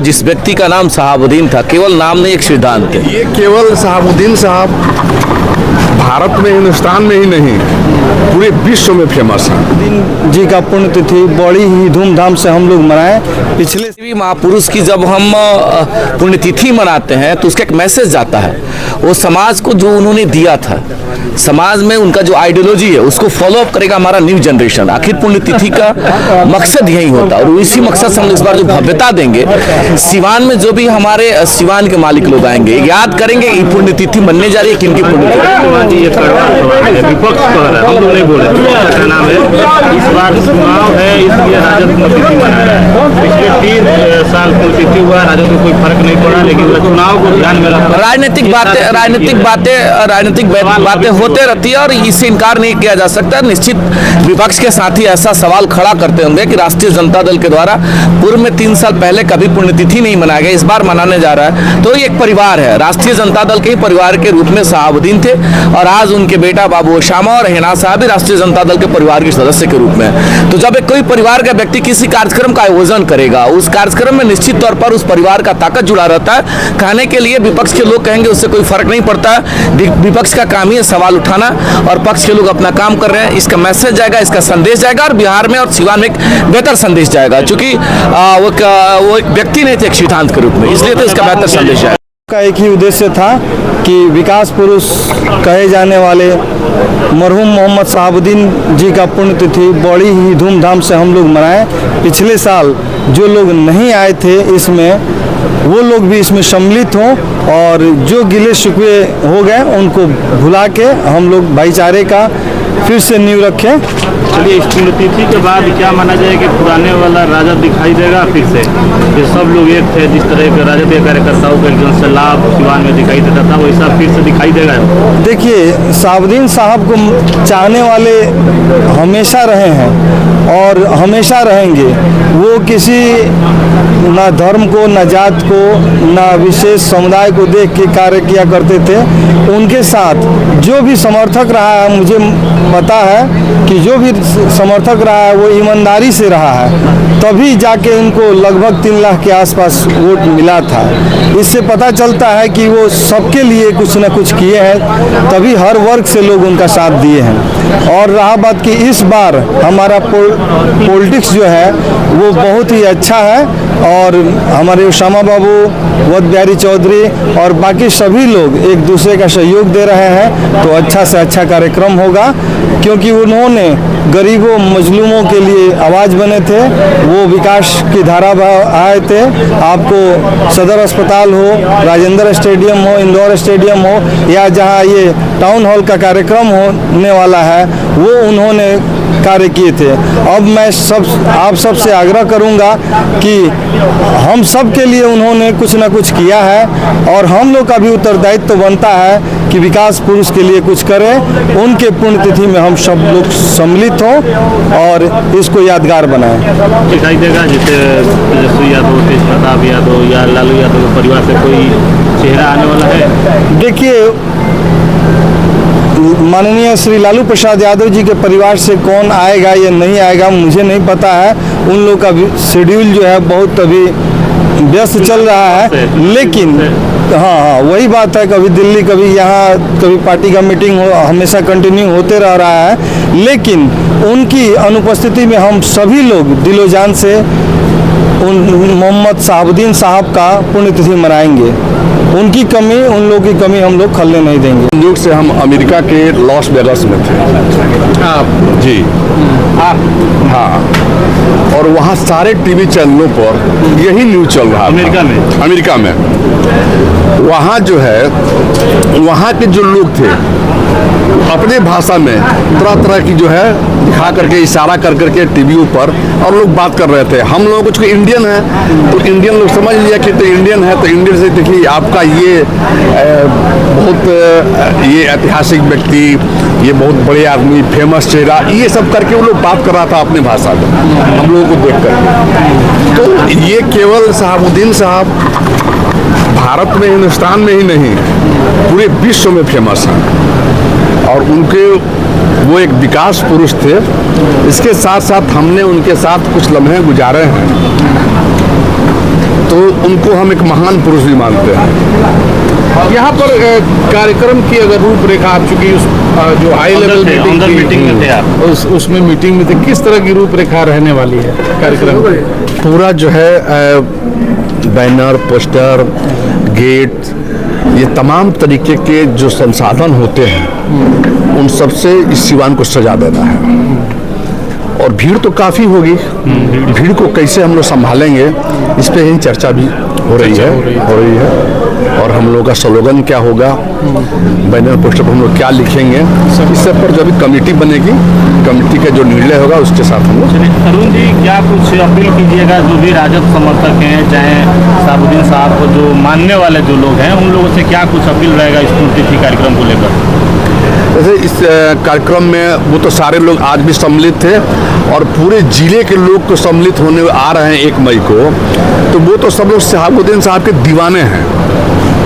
जिस व्यक्ति का नाम शहाबुद्दीन था, केवल नाम नहीं, एक सिद्धांत है। ये केवल शहाबुद्दीन साहब भारत में, हिंदुस्तान में ही नहीं, पूरे विश्व में फेमस है। जी का पुण्यतिथि बड़ी ही धूमधाम से हम लोग मनाएं। पिछले भी महापुरुष की जब हम पुण्यतिथि मनाते हैं तो उसका एक मैसेज जाता है, वो समाज को जो उन्होंने दिया था, समाज में उनका जो आइडियोलॉजी है उसको फॉलो अप करेगा हमारा न्यू जनरेशन। आखिर पुण्यतिथि का मकसद यही होता है और इसी मकसद से हम इस बार जो भव्यता देंगे, सिवान में जो भी हमारे सिवान के मालिक लोग आएंगे याद करेंगे ये पुण्यतिथि मनने जा रही है किनकी पुण्यतिथि। ये विपक्ष कह रहा है, हम लोग नहीं बोले क्या नाम है, इस बार चुनाव है इसलिए राजद पुण्यतिथि मना रहा है। पिछले 3 साल पुण्यतिथि हुआ, राजद को कोई फर्क नहीं पड़ा, लेकिन चुनाव को ध्यान में रखकर राजनीतिक बातें होते रहती है और इससे इनकार नहीं किया जा सकता। निश्चित विपक्ष के साथी ऐसा सवाल खड़ा करते होंगे कि राष्ट्रीय जनता दल के द्वारा पूर्व में 3 साल पहले कभी पुण्यतिथि नहीं मनाया गया, इस बार मनाने जा रहा है। तो ये एक परिवार है, राष्ट्रीय जनता दल के ही परिवार के रूप में शहाबुद्दीन थे और आज उनके बेटा बाबू ओसामा और हिना साहब भी राष्ट्रीय जनता दल के परिवार के सदस्य के रूप में। तो जब एक कोई परिवार का व्यक्ति किसी कार्यक्रम का आयोजन करेगा, उस कार्यक्रम में निश्चित तौर पर उस परिवार का ताकत जुड़ा रहता है। कहने के लिए विपक्ष के लोग कहेंगे उससे कोई फर्क नहीं पड़ता, विपक्ष का काम ही है सवाल उठाना और पक्ष के लोग अपना काम कर रहे हैं। इसका मैसेज जाएगा, इसका संदेश जाएगा और बिहार में और सिवान में एक बेहतर संदेश जाएगा, क्योंकि वो एक व्यक्ति नहीं थे एक सिद्धांत के रूप में, इसलिए तो इसका बेहतर संदेश जाएगा। का एक ही उद्देश्य था कि विकास पुरुष कहे जाने वाले मरहूम मोहम्मद शहाबुद्दीन जी का पुण्यतिथि बड़ी ही धूमधाम से हम लोग मनाएं। पिछले साल जो लोग नहीं आए थे इसमें, वो लोग भी इसमें सम्मिलित हों और जो गिले शिकवे हो गए उनको भुला के हम लोग भाईचारे का फिर से नींव रखें। चलिए, इस पुण्यतिथि के बाद क्या माना जाए कि पुराने वाला राजद दिखाई देगा फिर से? ये सब लोग एक थे, जिस तरह के राजद के कार्यकर्ताओं का एकदम से लाभ सिवान में दिखाई देता था, वैसा फिर से दिखाई देगा? देखिए, शहाबुद्दीन साहब को चाहने वाले हमेशा रहे हैं और हमेशा रहेंगे। वो किसी ना धर्म को, ना जात को, ना विशेष समुदाय को देख के कार्य किया करते थे। उनके साथ जो भी समर्थक रहा है, मुझे पता है कि जो भी समर्थक रहा है वो ईमानदारी से रहा है, तभी जाके इनको लगभग 3 लाख के आसपास वोट मिला था। इससे पता चलता है कि वो सबके लिए कुछ न कुछ किए हैं, तभी हर वर्ग से लोग उनका साथ दिए हैं। और रहा बात कि इस बार हमारा पॉलिटिक्स जो है वो बहुत ही अच्छा है और हमारे ओसामा बाबू, वद बिहारी चौधरी और बाकी सभी लोग एक दूसरे का सहयोग दे रहे हैं, तो अच्छा से अच्छा कार्यक्रम होगा, क्योंकि उन्होंने गरीबों मजलूमों के लिए आवाज़ बने थे। वो विकास की धारा आए थे। आपको सदर अस्पताल हो, राजेंद्र स्टेडियम हो, इंदौर स्टेडियम हो या जहां ये टाउन हॉल का कार्यक्रम होने वाला है, वो उन्होंने कार्य किए थे। अब मैं आप सबसे आग्रह करूंगा कि हम सब के लिए उन्होंने कुछ न कुछ किया है और हम लोग का भी उत्तरदायित्व तो बनता है कि विकास पुरुष के लिए कुछ करें। उनके पुण्यतिथि में हम सब लोग सम्मिलित हों और इसको यादगार बनाएं। दिखाई देगा जैसे तेजस्वी यादव, तेज प्रताप यादव या लालू यादव के परिवार से कोई चेहरा आने वाला है? देखिए, माननीय श्री लालू प्रसाद यादव जी के परिवार से कौन आएगा या नहीं आएगा मुझे नहीं पता है। उन लोग का शेड्यूल जो है बहुत अभी व्यस्त चल रहा है, लेकिन हाँ, वही बात है, कभी दिल्ली, कभी यहाँ, कभी पार्टी का मीटिंग हमेशा कंटिन्यू होते रह रहा है। लेकिन उनकी अनुपस्थिति में हम सभी लोग दिलो जान से उन मोहम्मद शहाबुद्दीन साहब का पुण्यतिथि मनाएंगे। उनकी कमी, उन लोगों की कमी हम लोग खलने नहीं देंगे। न्यूज़ से हम अमेरिका के लॉस वेगास में थे। जी हाँ, और वहाँ सारे टीवी चैनलों पर यही न्यूज़ चल रहा था। अमेरिका में वहाँ जो है, वहाँ के जो लोग थे अपने भाषा में तरह तरह की जो है दिखा करके, इशारा कर करके टीवियों पर और लोग बात कर रहे थे। हम लोग कुछ इंडियन है तो इंडियन लोग समझ लिया कि तो इंडियन है, तो इंडियन से देखिए आपका ये बहुत ये ऐतिहासिक व्यक्ति, ये बहुत बड़े आदमी, फेमस चेहरा, ये सब करके वो लोग बात कर रहा था अपने भाषा में हम लोगों को देख कर। तो ये केवल शहाबुद्दीन साहब भारत में, हिंदुस्तान में ही नहीं, पूरे विश्व में फेमस हैं और उनके वो एक विकास पुरुष थे। इसके साथ साथ हमने उनके साथ कुछ लम्हे गुजारे हैं। तो उनको हम एक महान पुरुष भी मानते हैं। यहाँ पर कार्यक्रम की अगर रूपरेखा आप चूंकि उस जो हाई लेवल मीटिंग में थे आप। उसमें मीटिंग में थे, किस तरह की रूपरेखा रहने वाली है कार्यक्रम की? पूरा जो है बैनर, पोस्टर, गेट, ये तमाम तरीके के जो संसाधन होते हैं उन सब से इस सिवान को सजा देना है। और भीड़ तो काफ़ी होगी, भीड़ को कैसे हम लोग संभालेंगे इस पे ही चर्चा भी हो रही है। और हम लोग का स्लोगन क्या होगा, बैनर पोस्टर पर हम लोग क्या लिखेंगे, इस सब पर जो भी कमेटी बनेगी, कमेटी का जो निर्णय होगा उसके साथ हम लोग। अरुण जी, क्या कुछ अपील कीजिएगा जो भी राजद समर्थक हैं, चाहे साबुद्दीन साहब को जो मानने वाले जो लोग हैं, उन लोगों से क्या कुछ अपील रहेगा इस पुण्यतिथि कार्यक्रम को लेकर? जैसे इस कार्यक्रम में वो तो सारे लोग आज भी सम्मिलित थे और पूरे जिले के लोग तो सम्मिलित होने आ रहे हैं 1 मई को, तो वो तो सब लोग शहाबुद्दीन साहब के दीवाने हैं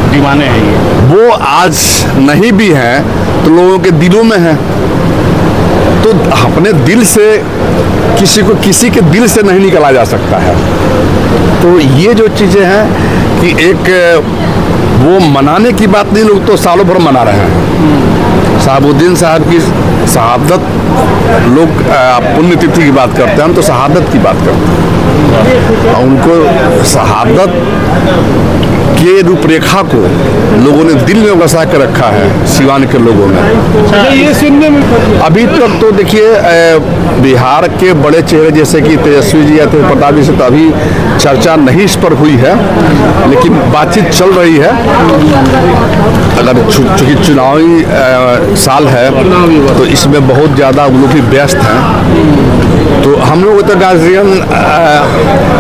ये। वो आज नहीं भी हैं तो लोगों के दिलों में हैं। तो अपने दिल से किसी के दिल से नहीं निकाला जा सकता है। तो ये जो चीज़ें हैं कि एक वो मनाने की बात नहीं, लोग तो सालों भर मना रहे हैं। शहाबुद्दीन साहब की शहादत लोग पुण्यतिथि की बात करते हैं, हम तो शहादत की बात करते हैं। और उनको शहादत के रूपरेखा को लोगों ने दिल में बसा कर रखा है, सिवान के लोगों ने। ये सुनने में अभी तक तो देखिए बिहार के बड़े चेहरे जैसे कि तेजस्वी जी या तेज प्रताप जी से तो अभी चर्चा नहीं इस पर हुई है, लेकिन बातचीत चल रही है। अगर चूंकि चुनावी साल है तो इसमें बहुत ज़्यादा वो लोग भी व्यस्त हैं। तो हम लोग तो गार्जियन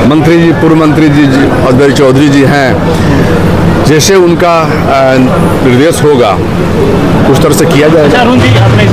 मंत्री जी, पूर्व मंत्री जी अजगर चौधरी जी हैं, जैसे उनका निर्देश होगा उस तरह से किया जाएगा। अरुण जी, आपने